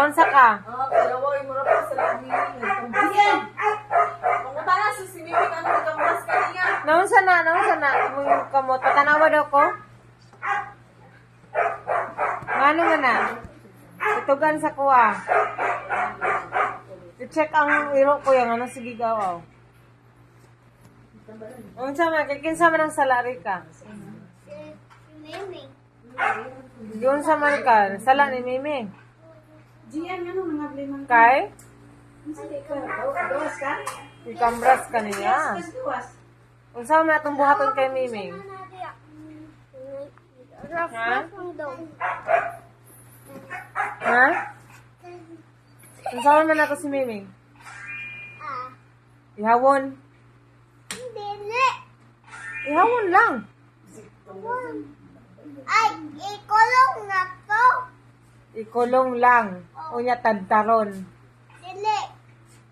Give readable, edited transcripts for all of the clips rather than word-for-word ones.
Naunsa ka? Kaya wala mo pa sa lamin. Diyan! Kung natala sa sinibig, ano nagkamulas ka niya? Naunsa na. Mong kamot. Tatanawa daw ko? Ano nga na? Itugan sa kuha. I-check ang iro ko yung ano, sige gawaw. Unsa man, kikinsa man ang salari ka? Mimi. Yun sa man ka, sala ni Mimi. Diyan, ano nangabli man ka? Kay? Sige ka, gawas ka? Ikambras ka niya. Gawas. Unsa man atong buhaton kay Mimi? Ha? Ha? Unsa man ato si Mimi? Ihawon. Dili. Ihawon lang. Ay, ikulong na to. Ikulong lang. Unya tadtaron. Dili.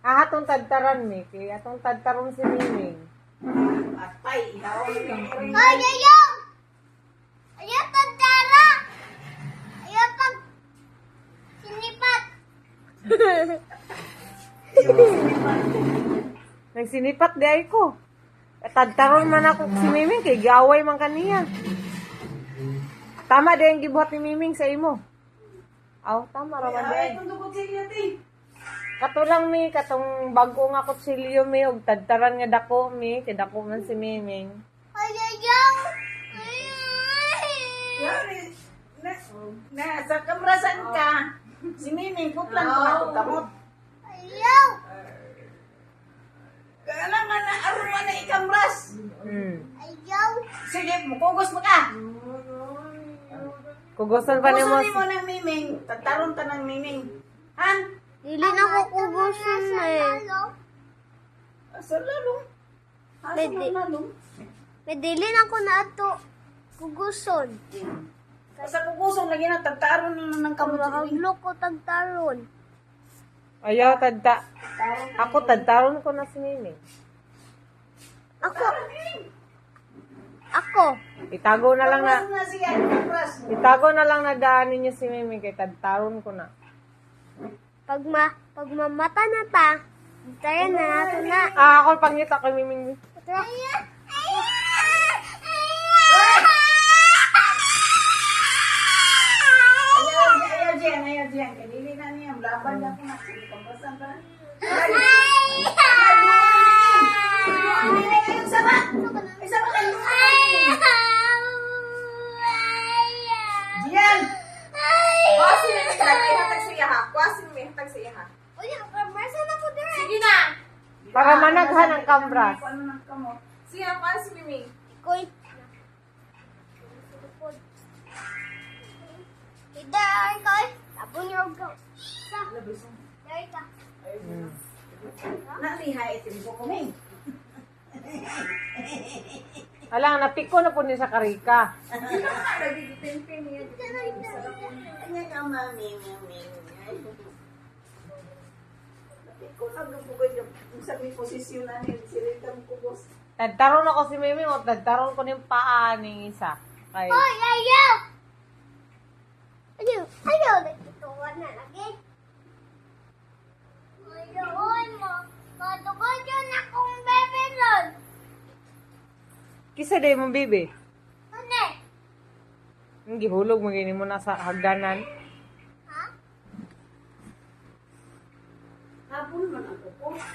Atong tadtaran mi, kay atong tadtaron si Mimi. Atay, ilaw lang. Ay, ayaw! Ayaw tagdara! Ayaw tag... Sinipat! Nagsinipat di ay ko. Tadtaron man ako si Miming kay gaway man kaniya. Tama din gibuhat ni Miming sa imo. Aw, tama ra man Ay, din. kung dukot siya ti. Katulang mi katong bago nga kutsilyo mi og tadtaran nga dako mi, kay dako man si Miming. Ay, ayaw! Yari, sa kamrasan ka. Si Miming, putlan ko na kutamot. Ayaw! Kailangan na aruman na ikamras. Ayaw! Sige, mukugos mo ka. Kugusan pa nimo. Kugusan mo ng Miming. Tataron ka ng Miming. Han? Dili na ko kubusin eh. Sa lalong. Asa Pwede. mo lalong? May dili na ko na ato kuguson. Sa kugusan, lagi na tataron na ng kamot. Haglo ko tagtaron. Ayaw tadta. Ako tadtaron ko na si Miming. Ako. Itago na lang na. Kamras na siya, kamras. Itago na lang na daanin niyo si Miming kay tadtaron ko na. Pag mamata na ta, tayo na nato na. Ako pangita kay Miming. Ayaw diyan. Kanili na niya. Laban niya ko na. Sige, kamrasan ka na. Isa ba kayo? Diyan! Kuwasin na nila. Ihatag sa iya ha. Kuwasin mo ihatag sa iya ha. Sige na! Para managhan ang kambras. Ano ng kamot? Sige, kuwasin mo Miming. Koy. Iday koy. Tapon yung go. Sa. Dari ka. Nalihay itin ko kuming. Alang napiko na po ni sa karika. Hindi ka nga nagigipin-pin niya. Kanya ka mami. Ko nagbubugoy yung sa may posisyon na niya. Silitang kubos. Tadtaron ako si Miming o tadtaron ko ng paa ng isa. Kay Hoy, ayaw! Ayaw! Nagtituwa na lagi. Ayaw mo. Matugod yun akong bebe nun. kisa day mo bibi. Ano? Ang gihulog mo gini mo na sa hagdanan. Ha? Hapon man ako po.